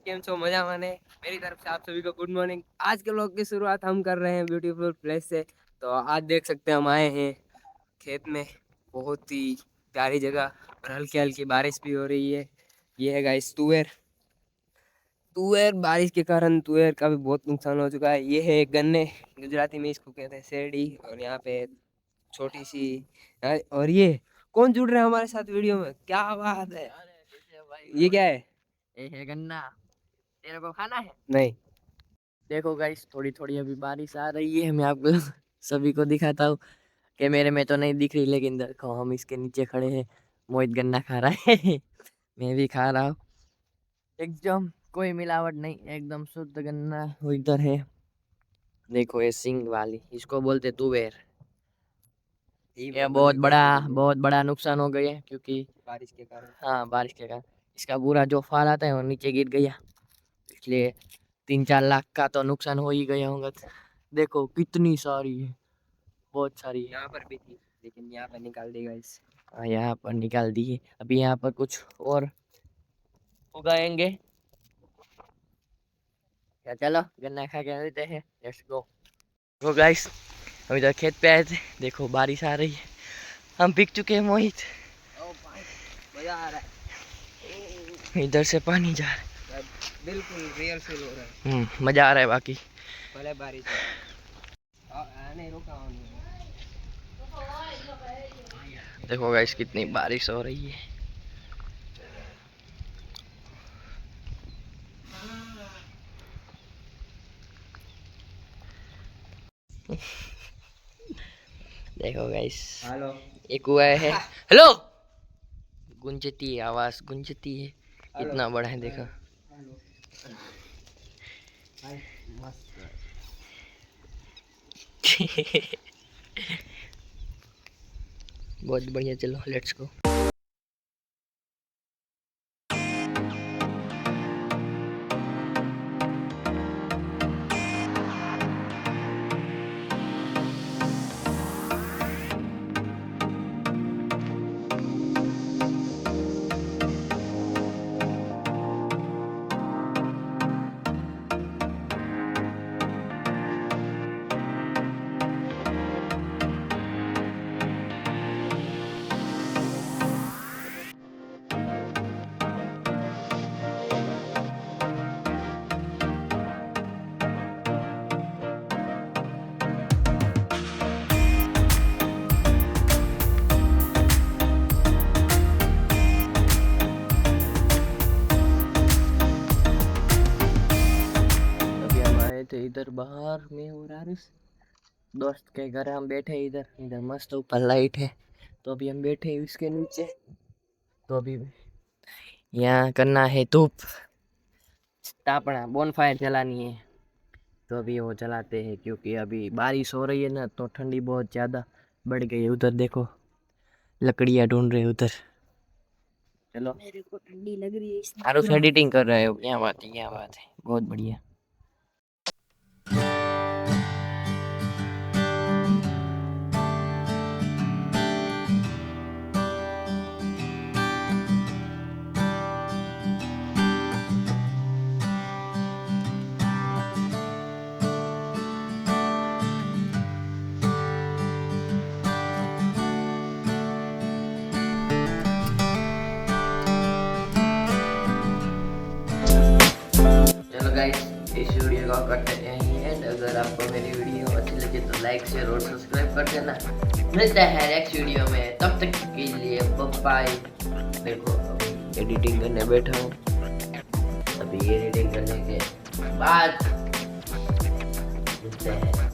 केम छो मजा माने। मेरी तरफ से आप सभी को गुड मॉर्निंग। आज के व्लॉग की शुरुआत हम कर रहे हैं ब्यूटीफुल प्लेस से। तो आज देख सकते हैं हम आए हैं खेत में, बहुत ही प्यारी जगह और हल्की हल्की बारिश भी हो रही है। ये है गाइस तुअर। तुअर बारिश के कारण तुअर का भी बहुत नुकसान हो चुका है। ये है गन्ने, गुजराती में इसको कहते हैं शेरडी। और यहाँ पे छोटी सी और ये कौन जुड़ रहा है हमारे साथ वीडियो में, क्या बात है। ये क्या है? ये है गन्ना। तेरे को खाना है? नहीं। देखो गाइस, थोड़ी थोड़ी अभी बारिश आ रही है। मैं आपको सभी को दिखाता हूँ कि मेरे में तो नहीं दिख रही, लेकिन देखो हम इसके नीचे खड़े हैं। मोहित गन्ना खा रहा है मैं भी खा रहा हूँ। एकदम कोई मिलावट नहीं, एकदम शुद्ध गन्ना इधर है। देखो ये सिंग वाली, इसको बोलते तुवेर। ये बहुत बड़ा नुकसान हो गया है, क्योंकि बारिश के कारण। हाँ, बारिश के कारण इसका पूरा जो फाल आता है वो नीचे गिर गया, इसलिए 3-4 लाख का तो नुकसान हो ही गया होगा। देखो कितनी सारी है, बहुत सारी है। यहाँ पर भी थी लेकिन यहाँ पर निकाल देगा इस। हाँ, यहाँ पर निकाल दी है। अभी यहाँ पर कुछ और उगाएंगे। क्या, चलो गन्ना खा के लेते हैं। Let's go. तो गाइस, हम इधर खेत पे आए थे। देखो बारिश आ रही है, हम भीग चुके हैं मोहित। मजा आ रहा है, इधर से पानी जा रहा बिल्कुल रियल फील हो रहा है। है। मजा आ रहा है बाकी। भले बारिश नहीं रुका हूँ। देखो गाइस कितनी बारिश हो रही है। देखो गाइस, हेलो। एक हुआ है। हेलो, गुंजती है, आवाज गुंजती है। इतना बड़ा है, देखो। बहुत बढ़िया, चलो लेट्स गो। थे इधर बाहर में और आरुष दोस्त के घर हम बैठे। इधर इधर मस्त ऊपर लाइट है, तो अभी हम बैठे इसके नीचे। तो अभी यहाँ करना है धूप तापना, बोनफायर जलानी है। तो अभी वो जलाते हैं, क्योंकि अभी बारिश हो रही है ना, तो ठंडी बहुत ज़्यादा बढ़ गई है। उधर देखो लकड़ियाँ ढूंढ रहे उधर। चलो, मेरे को ठंडी लग रही है। आरुष एडिटिंग कर रहे हो, क्या बात है, क्या बात है, बहुत बढ़िया। चलो गाइस, इस वीडियो को करते हैं यहीं एंड। अगर आपको मेरी वीडियो अच्छी लगे तो लाइक शेयर और सब्सक्राइब कर देना। मिलते हैं नेक्स्ट वीडियो में, तब तक के लिए बाय। देखो एडिटिंग करने बैठा हूँ, अभी एडिटिंग करने के बाद मिलते हैं।